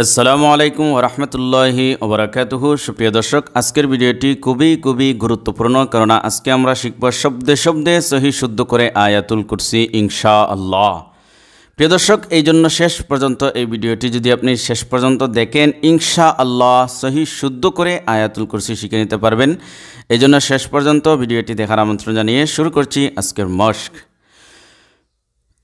আসসালামু আলাইকুম ওয়া রাহমাতুল্লাহি ওয়া বারাকাতুহু। সুপ্রিয় দর্শক, আজকের ভিডিওটি খুবই গুরুত্বপূর্ণ, কারণ আজকে আমরা শিখব শব্দে শব্দে সহি শুদ্ধ করে আয়াতুল কুরসি ইনশাআল্লাহ। প্রিয় দর্শক, এই জন্য শেষ পর্যন্ত এই ভিডিওটি যদি আপনি শেষ পর্যন্ত দেখেন, ইনশাআল্লাহ সহি শুদ্ধ করে আয়াতুল কুরসি শিখে নিতে পারবেন। এই জন্য শেষ পর্যন্ত ভিডিওটি দেখার আমন্ত্রণ জানিয়ে শুরু করছি আজকের মশক।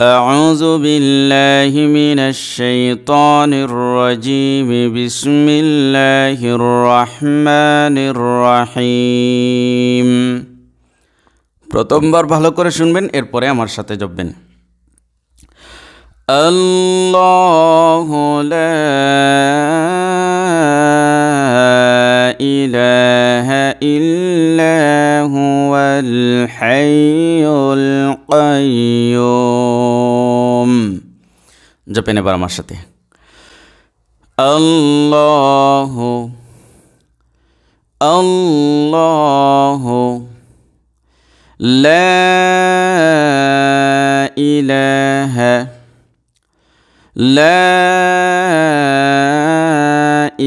أعوذ بالله من الشيطان الرجيم بسم الله الرحمن الرحيم। প্রথমবার ভালো করে শুনবেন, এরপরে আমার সাথে জপবেন। আল্লাহু লা ইলাহা ইল্লা হুয়াল হাইয়ুল কাইয়্যুম। জপেন এবার আমার সাথে। আল্লাহু আল্লাহু লা ইলাহা লা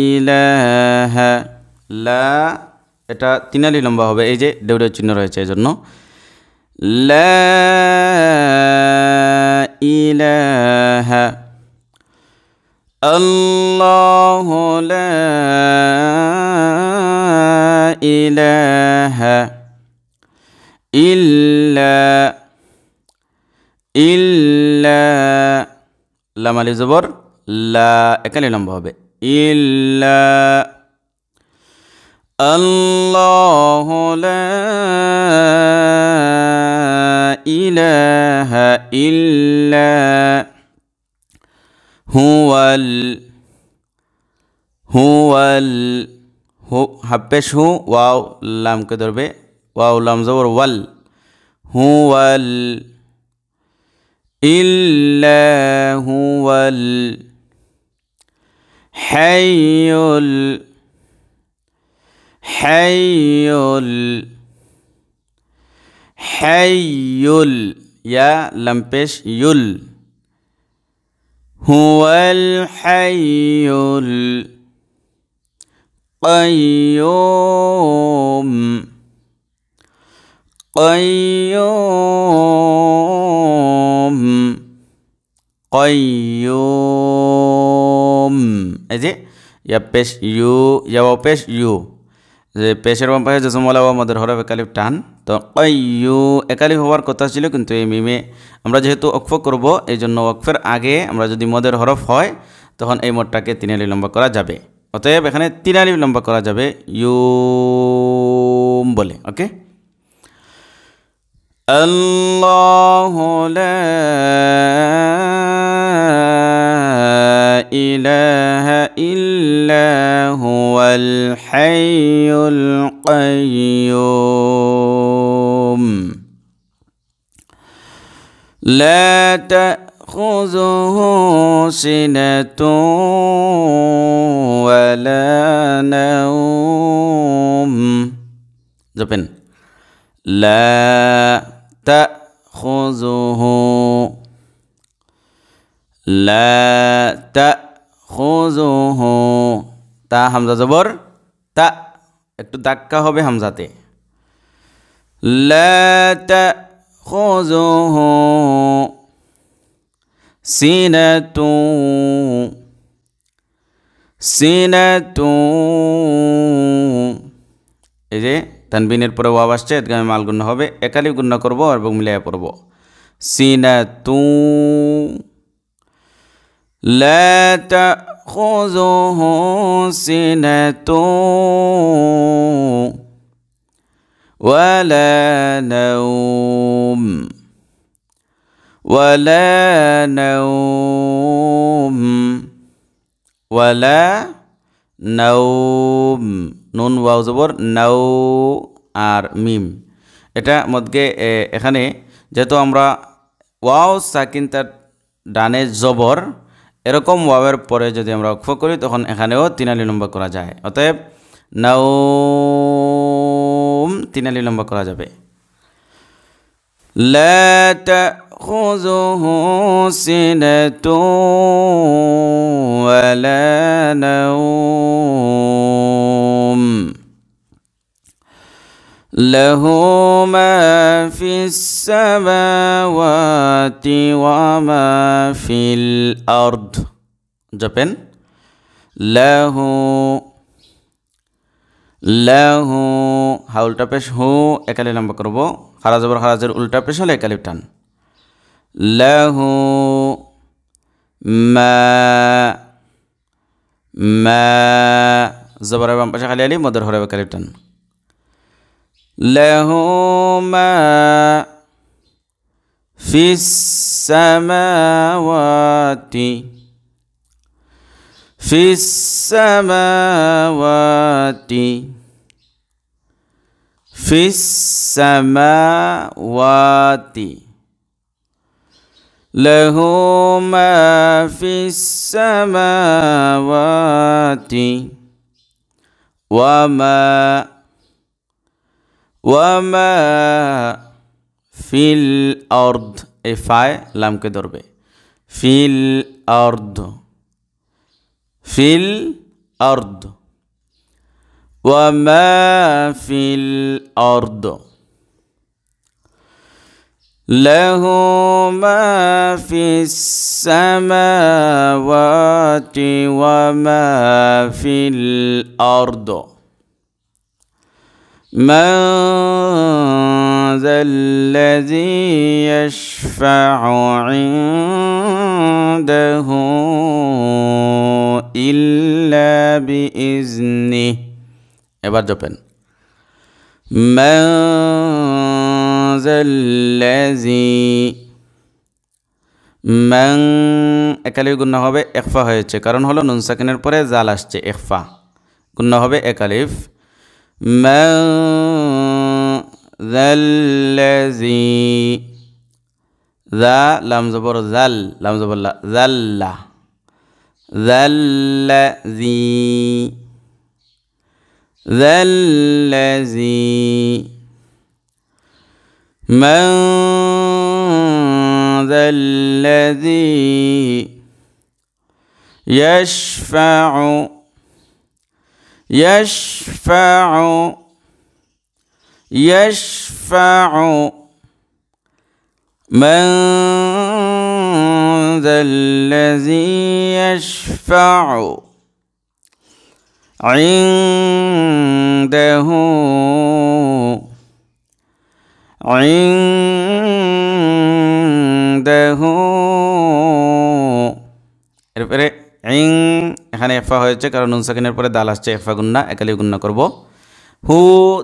ইলাহা, লা এটা তিনালি লম্বা হবে, এই যে দেউড়ের চিহ্ন রয়েছে এই জন্য। লা ইলাহা আল্লাহু লা ইলাহা ইল্লা ইল্লা, লাম আলিফ জবর লা, একালি লম্বা হবে, ইল্লা আল্লাহু লা ইলাহা ইল্লা হুয়াল হুয়াল, হু হাফেশ হু, ওয়াও লামকে ধরবে, ওয়াও লাম জবর ওয়াল, হুয়াল ইল্লা হুয়াল হাইয়ুল হাইয়ুল হাইয়ুল, ইয়া লামপেশ ইউল, হুয়াল হাইয়ুল কাইয়্যুম কাইয়্যুম কাইয়্যুম। এই যে ইয়া পেশ ইউ, ইয়া পেশ ইউ, যে পেশের বাম পাশে জসমওয়ালা ওয়া মদের হরফ একালিফ টান, তো কাইয়্যু একালিফ হওয়ার কথা ছিল, কিন্তু এই মিমে আমরা যেহেতু ওকফ করব, এই জন্য ওকফের আগে আমরা যদি মদের হরফ হয় তখন এই মদটাকে তিনালি লম্বা করা যাবে। অতএব এখানে তিনালি লম্বা করা যাবে ইউম বলে। ওকে, আল্লাহু লা ইলাহা ইল্লা হুয়াল হাইয়ুল কাইয়্যুম লা তাখুযুহু সিনাতুন ওয়ালা নাওম। জপেন লা তাখুযুহু লা তাখুযুহু, তা হামজা জবর তা, একটু ধাক্কা হবে হামজাতে। লা তাখুযুহু সিনাতুন সিনাতুন, এই যে তানবিনের পরে ওয়াও আসছে, এদগামে মাল গুণা হবে, একালিফ গুণা করব এবং মিলাইয়া পড়ব। সিনাতুন লা তাখুযুহু সিনাতুন ওয়ালা নাওম ওয়ালা নাওম ওয়ালা নাওম, নুন ওয়াও জবর নাও আর মিম, এটা মধ্যে এখানে যেহেতু আমরা ওয়াও সাকিন তার ডানে জবর, এরকম ওয়াওয়ের পরে যদি আমরা ওকফ করি তখন এখানেও তিনালি লম্বা করা যায়। অতএব নাওম তিনালি লম্বা করা যাবে। لا تأخذه سنة ولا نوم له ما في السماوات وما في الأرض جبن له হাউলটা পেশ হু একালি লম্বা করব খারা জবর খারাজের উল্টা পেশ হলে একালি টান লাহু মা জবর বাম পাশে খালি আলি মদের হরে একালি টান লাহু মা ফিস সামাওয়াতি في السماوات له ما في السماوات وما في الأرض إفاي لام के दरबे في الأرض في الأرض وما في الأرض له ما في السماوات وما في الأرض من ذا الذي يشفع عنده إلا بإذنه এবার জপেন من ذا الذي من একালিফ গুণনা হবে ইখফা হয়েছে কারণ হলো নুন সাকিনের পরে জাল আসছে ইখফা গুণনা হবে একালিফ من ذا الذي ذا লাম জবর জাল লাম জবর লা জাল্লা ذا الذي من ذا الذي يشفع من ذا الذي يشفع عنده এরপরে এখানে ইখফা হয়েছে কারণ নুন সাকিনের পরে দাল আসছে ইখফা গুণনা একালি গুণনা করব হু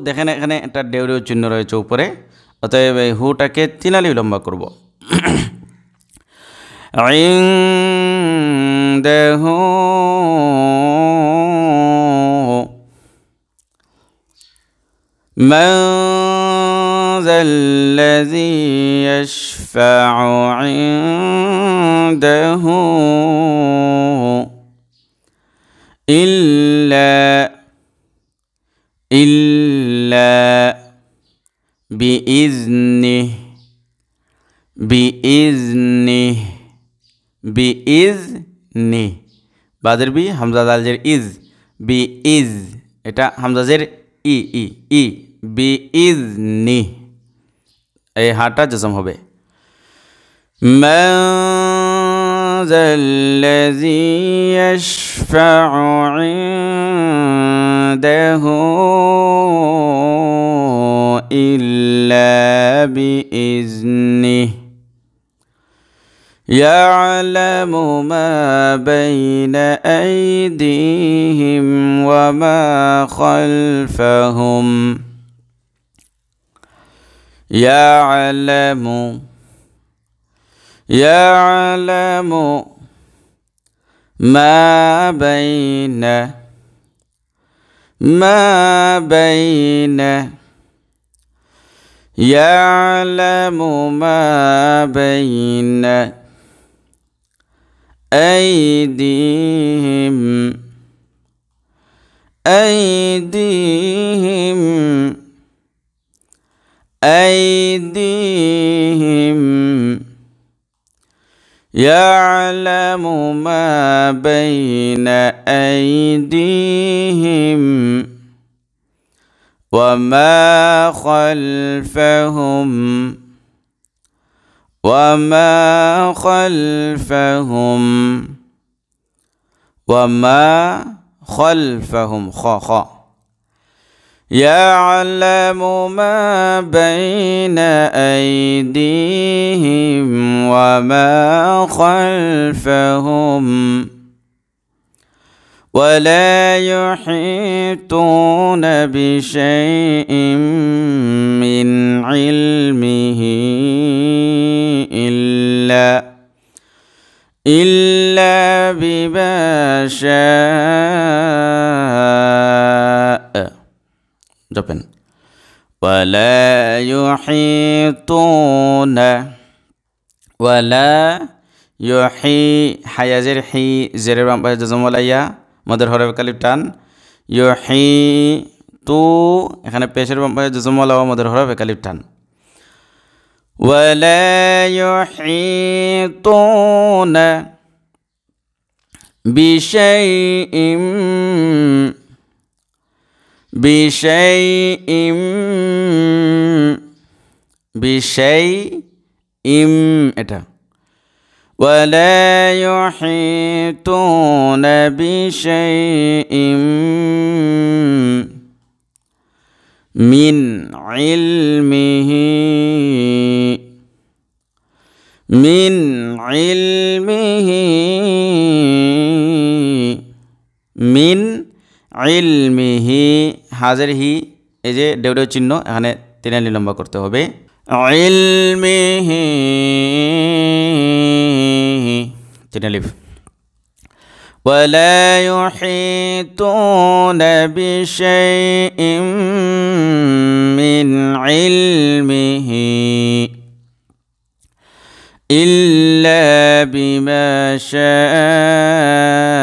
দেখেন এখানে একটা ডেউরিও চিহ্ন রয়েছে উপরে অতএব এই হুটাকে তিনালি লম্বা করব عنده من ذا الذي يشفع عنده إلا بإذنه বাদের বি হামজা দালজের ইজ বি ইজ এটা হামজাজের ই ই ই বি ইজ নি এই হাটা জজম হবে من ذا الذي يشفع عنده إلا بإذنه يعلم ما بين أيديهم وما خلفهم يعلم ما بين يعلم ما بين أيديهم يعلم ما بين أيديهم وما خلفهم وما خلفهم وما خلفهم خ يعلم ما بين أيديهم وما خلفهم ولا يحيطون بشيء من علمه إلا بما شاء. جبن ولا يحيطون ولا يحي حيازر حي زر بامبا جزمولايا مدر হরফ কালিফ টান ইউহি তু এখানে পেশের বামপা জজমওয়ালা মদর হরফ কালিফ টান ولا يحيطون بشيء এটা ولا يحيطون بشيء من علمه হাজার হি এই যে দেউদেউ চিহ্ন এখানে তিনালি লম্বা করতে হবে ইলমিহি তিনালিফ ولا يحيطون بشيء من علمه إلا بما شاء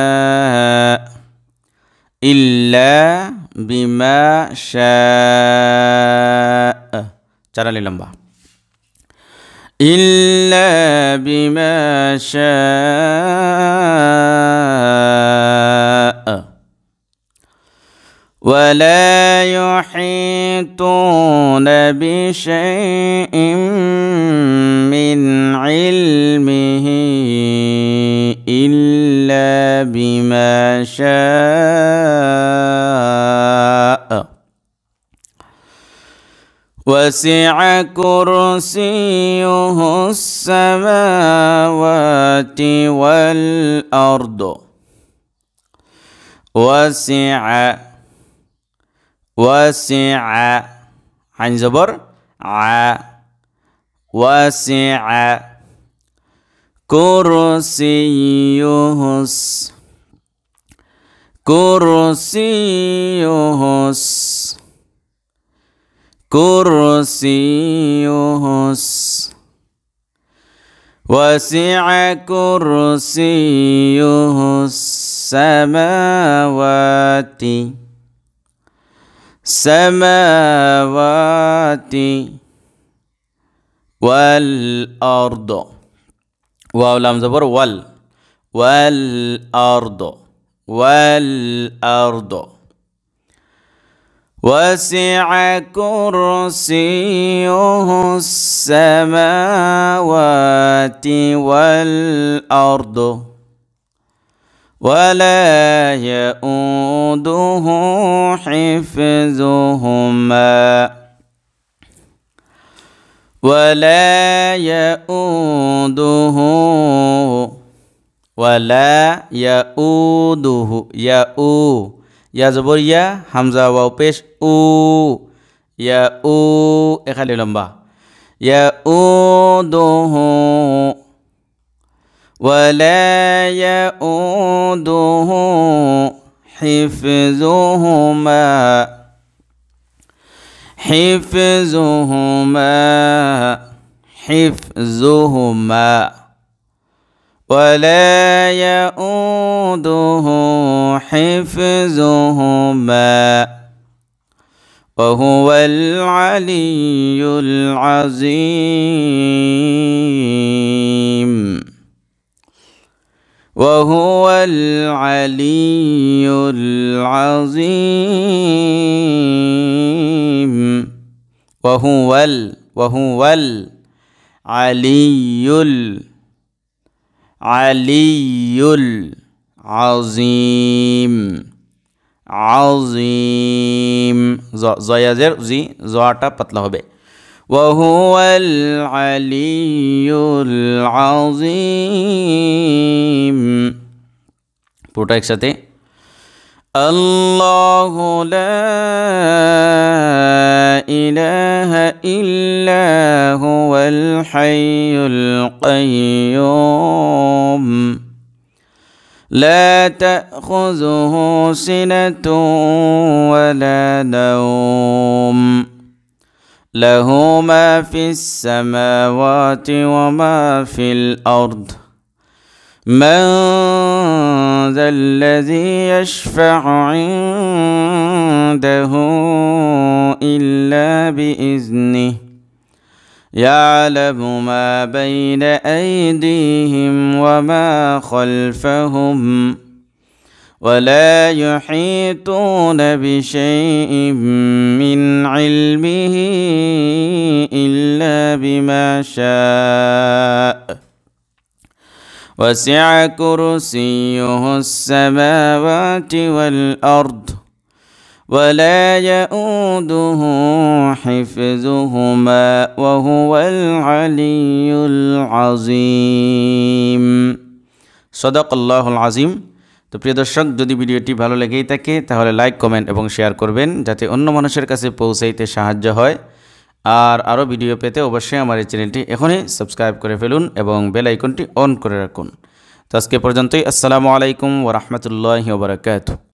إلا بما شاء চারালি লম্বা إلا بما شاء ولا يحيطون بشيء من علمه إلا بما شاء وسع كرسيه السماوات والأرض وسع عن زبر وسع كرسيه وسع كرسيه السماوات والأرض واو لام زبر والأرض وسع كرسيه السماوات والأرض ولا يؤوده حفظهما ইয়া জবর ইয়া হামজা ওয়াও পেশ উ ইয়া উ এখানে লম্বা ইয়া উ দুহু ওয়ালা ইয়াউদুহু حفظهما ولا يؤوده حفظهما وهو العلي العظيم وهو العلي العظيم وهو العلي العظيم عظيم জয়াজের জি জটা পাতলা হবে وهو العلي العظيم পুরোটা একসাথে الله لا إله إلا هو الحي القيوم لا تأخذه سنة ولا نوم له ما في السماوات وما في الأرض من ذا الذي يشفع عنده إلا بإذنه يعلم ما بين أيديهم وما خلفهم ولا يحيطون بشيء من علمه إلا بما شاء وسع كرسيه السماوات والأرض ولا يؤوده حفظهما وهو العلي العظيم صدق الله العظيم। তো প্রিয় দর্শক, যদি ভিডিওটি ভালো লেগেই থাকে তাহলে লাইক, কমেন্ট এবং শেয়ার করবেন যাতে অন্য মানুষের কাছে পৌঁছাইতে সাহায্য হয়। আর আরও ভিডিও পেতে অবশ্যই আমার এই চ্যানেলটি এখনই সাবস্ক্রাইব করে ফেলুন এবং বেল আইকনটি অন করে রাখুন। তো আজকে পর্যন্তই। আসসালামু আলাইকুম ওয়া রাহমাতুল্লাহি ওয়া বারাকাতুহু।